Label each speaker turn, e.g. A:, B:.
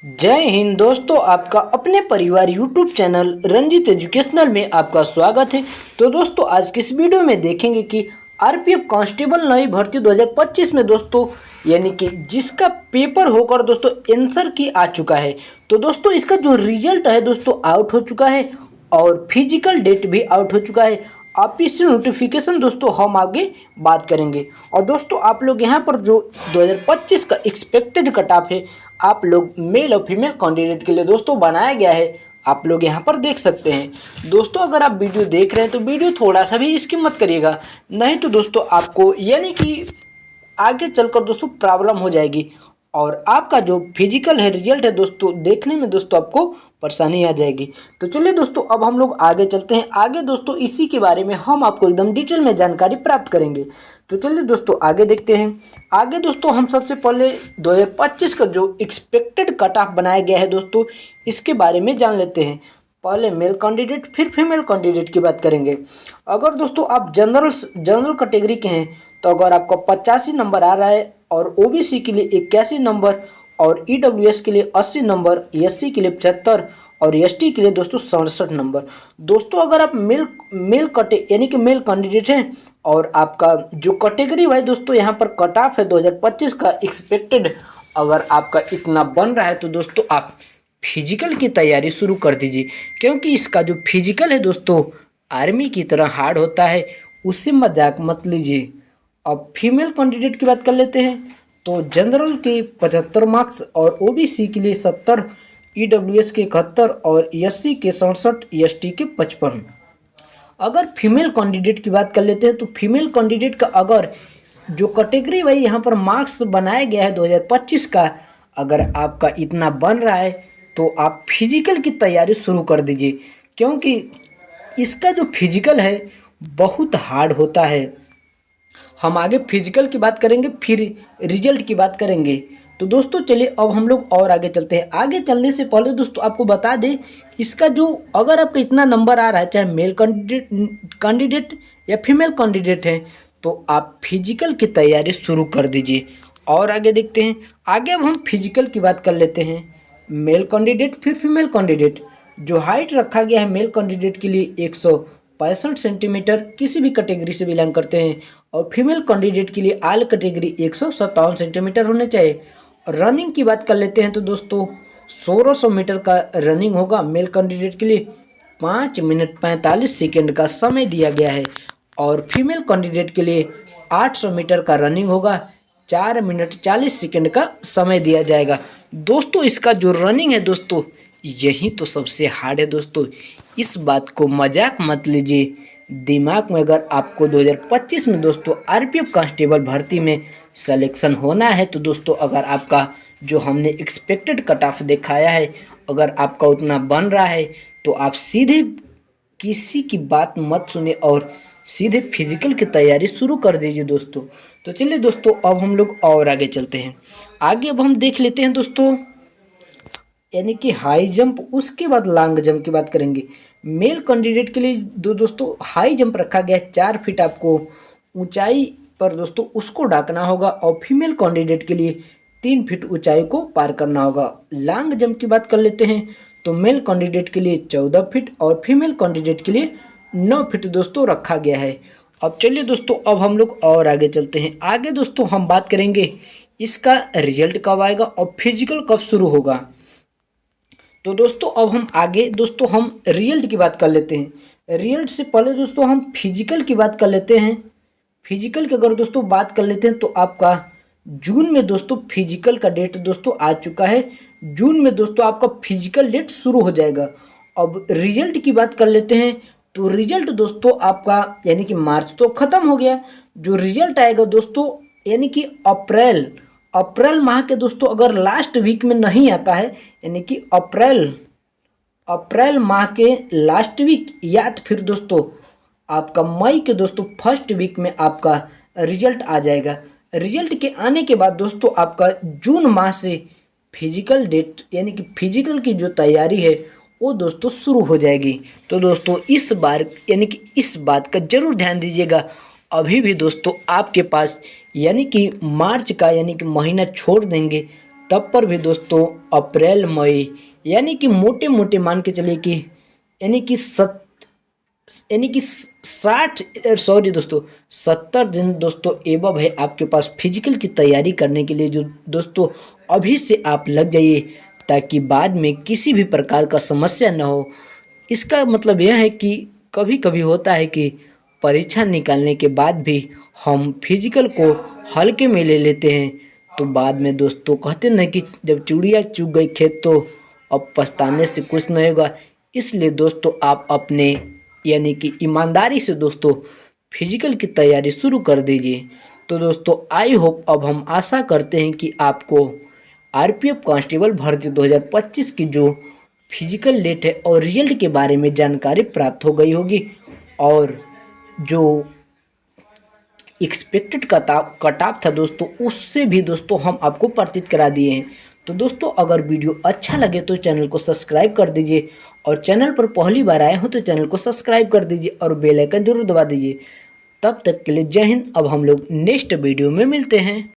A: जय हिंद दोस्तों, आपका अपने परिवार यूट्यूब चैनल रंजीत एजुकेशनल में आपका स्वागत है। तो दोस्तों आज की इस वीडियो में देखेंगे कि आरपीएफ कांस्टेबल नई भर्ती 2025 में दोस्तों यानी कि जिसका पेपर होकर दोस्तों आंसर की आ चुका है। तो दोस्तों इसका जो रिजल्ट है दोस्तों आउट हो चुका है और फिजिकल डेट भी आउट हो चुका है। ऑफिशियल नोटिफिकेशन दोस्तों हम आगे बात करेंगे। और दोस्तों आप लोग यहाँ पर जो 2025 का एक्सपेक्टेड कट ऑफ है आप लोग मेल और फीमेल कैंडिडेट के लिए दोस्तों बनाया गया है, आप लोग यहाँ पर देख सकते हैं। दोस्तों अगर आप वीडियो देख रहे हैं तो वीडियो थोड़ा सा भी स्किप मत करिएगा, नहीं तो दोस्तों आपको यानी कि आगे चलकर दोस्तों प्रॉब्लम हो जाएगी और आपका जो फिजिकल है रिजल्ट है दोस्तों देखने में दोस्तों आपको परेशानी आ जाएगी। तो चलिए दोस्तों अब हम लोग आगे चलते हैं। आगे दोस्तों इसी के बारे में हम आपको एकदम डिटेल में जानकारी प्राप्त करेंगे। तो चलिए दोस्तों आगे देखते हैं। आगे दोस्तों हम सबसे पहले 2025 का जो एक्सपेक्टेड कट ऑफ बनाया गया है दोस्तों इसके बारे में जान लेते हैं। पहले मेल कैंडिडेट फिर फीमेल कैंडिडेट की बात करेंगे। अगर दोस्तों आप जनरल कैटेगरी के हैं तो अगर आपका 85 नंबर आ रहा है और ओबीसी के लिए 81 नंबर और ईडब्ल्यूएस के लिए 80 नंबर, एससी के लिए 75 और एसटी के लिए दोस्तों 67 नंबर। दोस्तों अगर आप यानी कि मेल कैंडिडेट हैं और आपका जो कैटेगरी वाइज दोस्तों यहाँ पर कट ऑफ है 2025 का एक्सपेक्टेड अगर आपका इतना बन रहा है तो दोस्तों आप फिजिकल की तैयारी शुरू कर दीजिए, क्योंकि इसका जो फिजिकल है दोस्तों आर्मी की तरह हार्ड होता है, उससे मजाक मत लीजिए। अब फीमेल कैंडिडेट की बात कर लेते हैं। तो जनरल के 75 मार्क्स और ओबीसी के लिए 70, ईडब्ल्यूएस के 71 और एससी के 67, एसटी के 55। अगर फीमेल कैंडिडेट की बात कर लेते हैं तो फीमेल कैंडिडेट का अगर जो कैटेगरी वाइज यहाँ पर मार्क्स बनाया गया है 2025 का अगर आपका इतना बन रहा है तो आप फिजिकल की तैयारी शुरू कर दीजिए, क्योंकि इसका जो फिजिकल है बहुत हार्ड होता है। हम आगे फिजिकल की बात करेंगे फिर रिजल्ट की बात करेंगे। तो दोस्तों चलिए अब हम लोग और आगे चलते हैं। आगे चलने से पहले दोस्तों आपको बता दें इसका जो अगर आपका इतना नंबर आ रहा है चाहे मेल कैंडिडेट या फीमेल कैंडिडेट है तो आप फिजिकल की तैयारी शुरू कर दीजिए। और आगे देखते हैं। आगे अब हम फिजिकल की बात कर लेते हैं। मेल कैंडिडेट फिर फीमेल कैंडिडेट जो हाइट रखा गया है मेल कैंडिडेट के लिए 165 सेंटीमीटर किसी भी कैटेगरी से बिलोंग करते हैं और फीमेल कैंडिडेट के लिए आल कैटेगरी 157 सेंटीमीटर होने चाहिए। रनिंग की बात कर लेते हैं तो दोस्तों 1600 मीटर का रनिंग होगा मेल कैंडिडेट के लिए, 5 मिनट 45 सेकेंड का समय दिया गया है और फीमेल कैंडिडेट के लिए 800 मीटर का रनिंग होगा, 4 मिनट 40 सेकेंड का समय दिया जाएगा। दोस्तों इसका जो रनिंग है दोस्तों यही तो सबसे हार्ड है दोस्तों, इस बात को मजाक मत लीजिए दिमाग में। अगर आपको 2025 में दोस्तों आरपीएफ कांस्टेबल भर्ती में सिलेक्शन होना है तो दोस्तों अगर आपका जो हमने एक्सपेक्टेड कट ऑफ दिखाया है अगर आपका उतना बन रहा है तो आप सीधे किसी की बात मत सुने और सीधे फिजिकल की तैयारी शुरू कर दीजिए दोस्तों। तो चलिए दोस्तों अब हम लोग और आगे चलते हैं। आगे अब हम देख लेते हैं दोस्तों यानी कि हाई जंप, उसके बाद लॉन्ग जंप की बात करेंगे। मेल कैंडिडेट के लिए दोस्तों हाई जंप रखा गया है 4 फीट आपको ऊंचाई पर दोस्तों उसको ढाकना होगा और फीमेल कैंडिडेट के लिए 3 फीट ऊंचाई को पार करना होगा। लॉन्ग जंप की बात कर लेते हैं तो मेल कैंडिडेट के लिए 14 फीट और फीमेल कैंडिडेट के लिए 9 फीट दोस्तों रखा गया है। अब चलिए दोस्तों अब हम लोग और आगे चलते हैं। आगे दोस्तों हम बात करेंगे इसका रिजल्ट कब आएगा और फिजिकल कब शुरू होगा। तो दोस्तों अब हम आगे दोस्तों हम रिजल्ट की बात कर लेते हैं। रिजल्ट से पहले दोस्तों हम फिजिकल की बात कर लेते हैं। फिजिकल की अगर दोस्तों बात कर लेते हैं तो आपका जून में दोस्तों फिजिकल का डेट दोस्तों आ चुका है। जून में दोस्तों आपका फिजिकल डेट शुरू हो जाएगा। अब रिजल्ट की बात कर लेते हैं तो रिजल्ट दोस्तों आपका यानी कि मार्च तो ख़त्म हो गया, जो रिजल्ट आएगा दोस्तों यानी कि अप्रैल माह के दोस्तों अगर लास्ट वीक में नहीं आता है यानी कि अप्रैल माह के लास्ट वीक या तो फिर दोस्तों आपका मई के दोस्तों फर्स्ट वीक में आपका रिजल्ट आ जाएगा। रिजल्ट के आने के बाद दोस्तों आपका जून माह से फिजिकल डेट यानी कि फिजिकल की जो तैयारी है वो दोस्तों शुरू हो जाएगी। तो दोस्तों इस बार यानी कि इस बात का ज़रूर ध्यान दीजिएगा, अभी भी दोस्तों आपके पास यानी कि मार्च का यानी कि महीना छोड़ देंगे तब पर भी दोस्तों अप्रैल मई यानी कि मोटे मोटे मान के चलिए कि यानी कि सत यानी कि 60 सॉरी दोस्तों 70 दिन दोस्तों एबव है आपके पास फिजिकल की तैयारी करने के लिए, जो दोस्तों अभी से आप लग जाइए ताकि बाद में किसी भी प्रकार का समस्या न हो। इसका मतलब यह है कि कभी कभी होता है कि परीक्षा निकालने के बाद भी हम फिजिकल को हल्के में ले लेते हैं, तो बाद में दोस्तों कहते ना कि जब चिड़िया चुग गई खेत तो अब पछताने से कुछ नहीं होगा। इसलिए दोस्तों आप अपने यानी कि ईमानदारी से दोस्तों फिजिकल की तैयारी शुरू कर दीजिए। तो दोस्तों आई होप, अब हम आशा करते हैं कि आपको आरपीएफ कांस्टेबल भर्ती 2025 की जो फिजिकल डेट है और रिजल्ट के बारे में जानकारी प्राप्त हो गई होगी, और जो एक्सपेक्टेड कट ऑफ था दोस्तों उससे भी दोस्तों हम आपको परिचित करा दिए हैं। तो दोस्तों अगर वीडियो अच्छा लगे तो चैनल को सब्सक्राइब कर दीजिए, और चैनल पर पहली बार आए हो तो चैनल को सब्सक्राइब कर दीजिए और बेल आइकन जरूर दबा दीजिए। तब तक के लिए जय हिंद। अब हम लोग नेक्स्ट वीडियो में मिलते हैं।